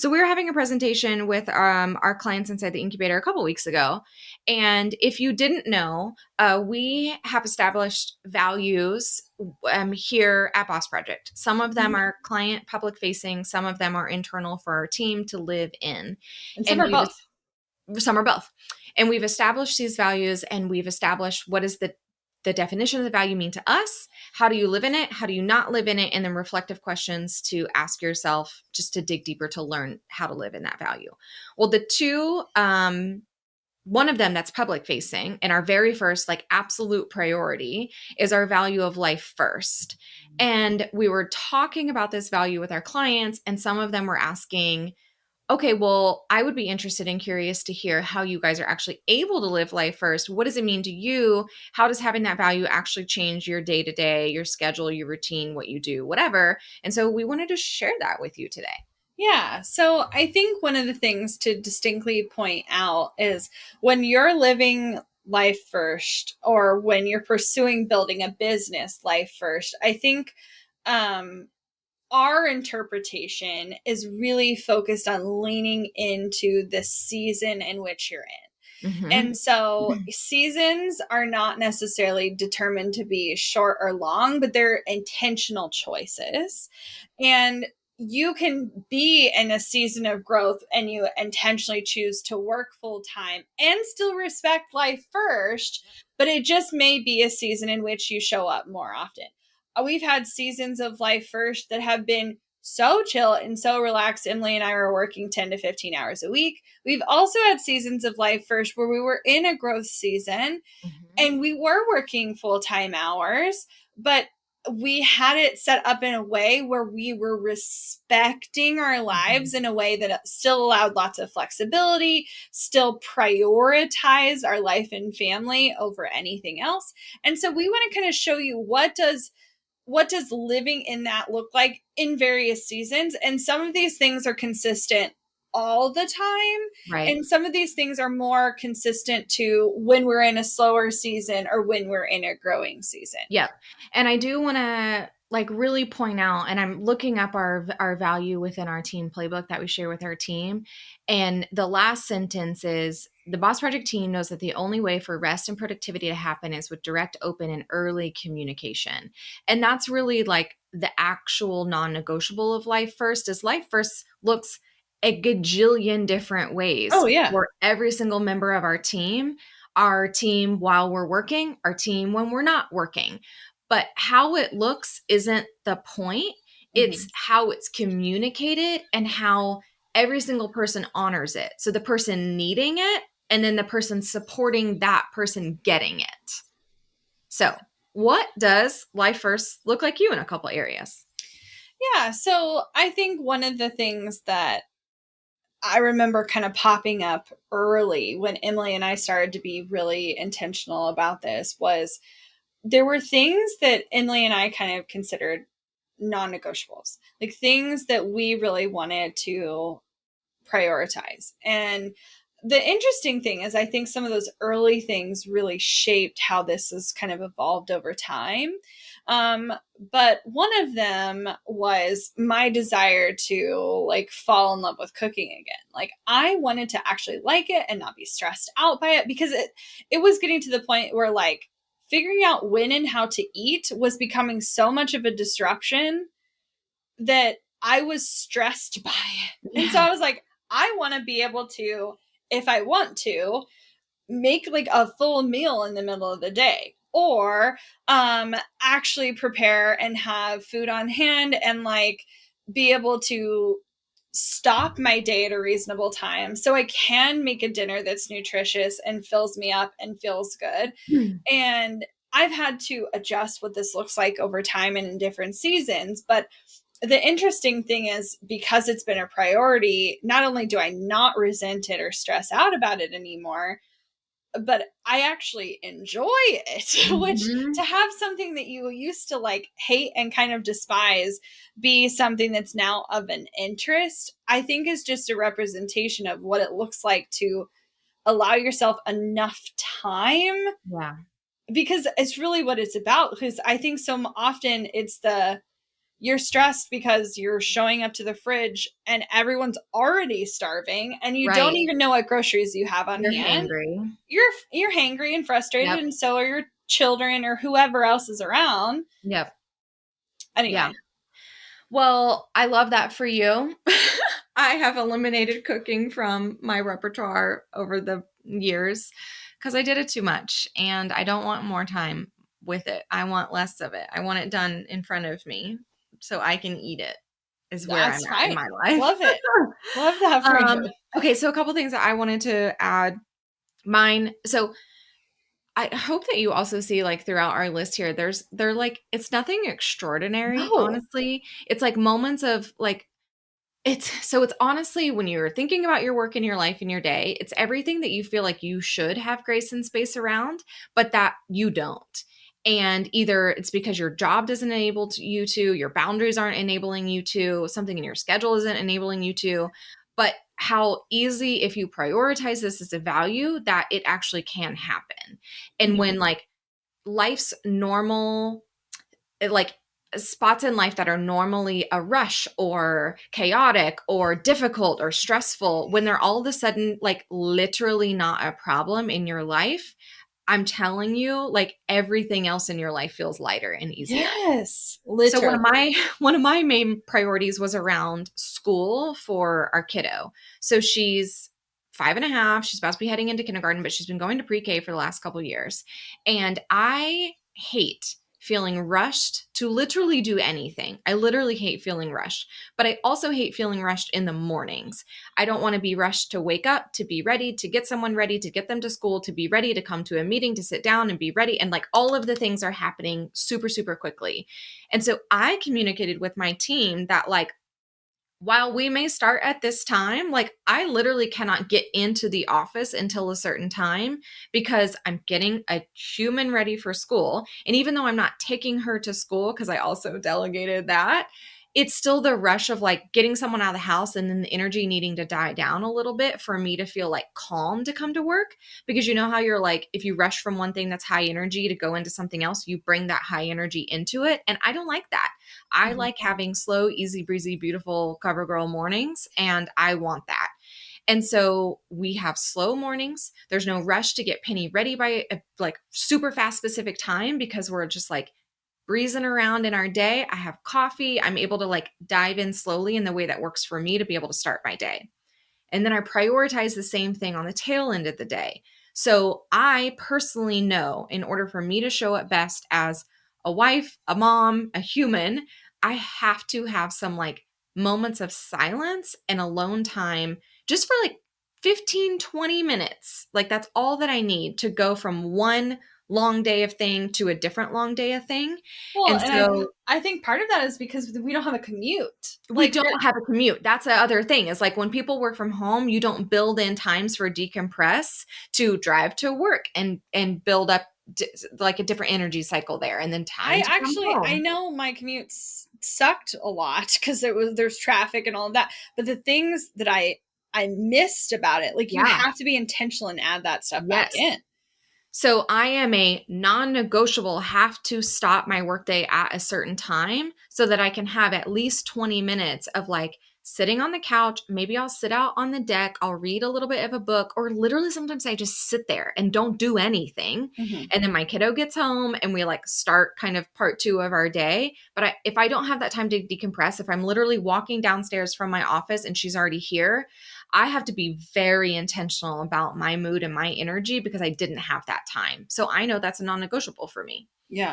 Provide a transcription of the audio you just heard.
So we were having a presentation with our clients inside the incubator a couple weeks ago. And if you didn't know, we have established values here at Boss Project. Some of them are client public facing, some of them are internal for our team to live in. And some And are both. some are both. And we've established these values and we've established what is the definition of the value mean to us? How do you live in it? How do you not live in it? And then reflective questions to ask yourself just to dig deeper to learn how to live in that value. Well, the two, one of them that's public facing and our very first like absolute priority is our value of life first. And we were talking about this value with our clients and some of them were asking, okay, well, I would be interested and curious to hear how you guys are actually able to live life first. What does it mean to you? How does having that value actually change your day to day, your schedule, your routine, what you do, whatever? And so we wanted to share that with you today. Yeah. So I think one of the things to distinctly point out is when you're living life first or when you're pursuing building a business life first, I think um, our interpretation is really focused on leaning into the season in which you're in. Mm-hmm. And so seasons are not necessarily determined to be short or long, but they're intentional choices. And you can be in a season of growth and you intentionally choose to work full time and still respect life first, but it just may be a season in which you show up more often. We've had seasons of life first that have been so chill and so relaxed. Emily and I were working 10 to 15 hours a week. We've also had seasons of life first where we were in a growth season Mm-hmm. and we were working full-time hours, but we had it set up in a way where we were respecting our lives in a way that still allowed lots of flexibility, still prioritized our life and family over anything else. And so we want to kind of show you what does living in that look like in various seasons. And some of these things are consistent all the time, Right. and some of these things are more consistent to when we're in a slower season or when we're in a growing season. Yep. And I do want to like really point out, and I'm looking up our value within our team playbook that we share with our team. And the last sentence is the Boss Project team knows that the only way for rest and productivity to happen is with direct, open, and early communication. And that's really like the actual non-negotiable of life first, is life first looks a gajillion different ways Oh yeah. for every single member of our team while we're working, our team when we're not working. But how it looks isn't the point. It's Mm-hmm. how it's communicated and how every single person honors it. So the person needing it and then the person supporting that person getting it. So, what does life first look like you in a couple areas? Yeah, so I think one of the things that I remember kind of popping up early when Emily and I started to be really intentional about this was there were things that Emily and I kind of considered non-negotiables, like things that we really wanted to prioritize. And the interesting thing is, I think some of those early things really shaped how this has kind of evolved over time. Um, but one of them was my desire to like fall in love with cooking again. Like I wanted to actually like it and not be stressed out by it because it was getting to the point where like figuring out when and how to eat was becoming so much of a disruption that I was stressed by it. And so Yeah. I was like, I want to be able to, if I want to, make like a full meal in the middle of the day or actually prepare and have food on hand and like be able to stop my day at a reasonable time so I can make a dinner that's nutritious and fills me up and feels good. And I've had to adjust what this looks like over time and in different seasons, but the interesting thing is because it's been a priority, not only do I not resent it or stress out about it anymore, but I actually enjoy it, which Mm-hmm. to have something that you used to like hate and kind of despise be something that's now of an interest, I think is just a representation of what it looks like to allow yourself enough time, Yeah. because it's really what it's about. Because I think so often it's the you're stressed because you're showing up to the fridge and everyone's already starving and you don't Right. even know what groceries you have on You're hand. hangry. You're hangry and frustrated, Yep. and so are your children or whoever else is around. Yep. Yeah. Anyway, Well, I love that for you. I have eliminated cooking from my repertoire over the years because I did it too much and I don't want more time with it. I want less of it. I want it done in front of me so I can eat it, is where I'm that's at in fine. my life. Love it. Love that for you. Okay, so a couple things that I wanted to add. Mine. So I hope that you also see like throughout our list here, they're like, it's nothing extraordinary, No. honestly. It's like moments of like, it's honestly when you're thinking about your work in your life in your day, it's everything that you feel like you should have grace and space around, but that you don't. And either it's because your job doesn't enable you to, your boundaries aren't enabling you to, something in your schedule isn't enabling you to, but how easy, if you prioritize this as a value, that it actually can happen. And Mhm. when like life's normal, like spots in life that are normally a rush or chaotic or difficult or stressful, when they're all of a sudden like literally not a problem in your life, I'm telling you, like everything else in your life feels lighter and easier. Yes, So one literally. of my one of my main priorities was around school for our kiddo. So she's 5.5. She's about to be heading into kindergarten, but she's been going to pre-K for the last couple of years. And I hate feeling rushed to literally do anything. I literally hate feeling rushed, but I also hate feeling rushed in the mornings. I don't want to be rushed to wake up, to be ready, to get someone ready, to get them to school, to be ready to come to a meeting, to sit down and be ready. And like all of the things are happening super, super quickly. And so I communicated with my team that, like, while we may start at this time, like, I literally cannot get into the office until a certain time because I'm getting a human ready for school. And even though I'm not taking her to school, because I also delegated that, it's still the rush of like getting someone out of the house and then the energy needing to die down a little bit for me to feel like calm to come to work. Because you know how you're like, if you rush from one thing that's high energy to go into something else, you bring that high energy into it. And I don't like that. I Mhm. like having slow, easy breezy, beautiful cover girl mornings, and I want that. And so we have slow mornings. There's no rush to get Penny ready by a like super fast specific time because we're just like breezing around in our day. I have coffee. I'm able to like dive in slowly in the way that works for me to be able to start my day. And then I prioritize the same thing on the tail end of the day. So I personally know in order for me to show up best as a wife, a mom, a human, I have to have some like moments of silence and alone time just for like 15, 20 minutes. Like that's all that I need to go from one long day of thing to a different long day of thing. Well, And and so I think part of that is because we don't have a commute. we Like don't have a commute. That's the other thing is like when people work from home, you don't build in times for decompress to drive to work and build up like a different energy cycle there and then time to come I home. know my commute sucked a lot because there's traffic and all of that. But the things that I missed about it, like you Yeah. have to be intentional and add that stuff back Yes. in. So I am a non-negotiable have to stop my workday at a certain time so that I can have at least 20 minutes of like sitting on the couch. Maybe I'll sit out on the deck, I'll read a little bit of a book, or literally sometimes I just sit there and don't do anything. Mhm. And then my kiddo gets home and we like start kind of part two of our day. But if I don't have that time to decompress, if I'm literally walking downstairs from my office and she's already here, I have to be very intentional about my mood and my energy because I didn't have that time. So I know that's a non negotiable for me. Yeah.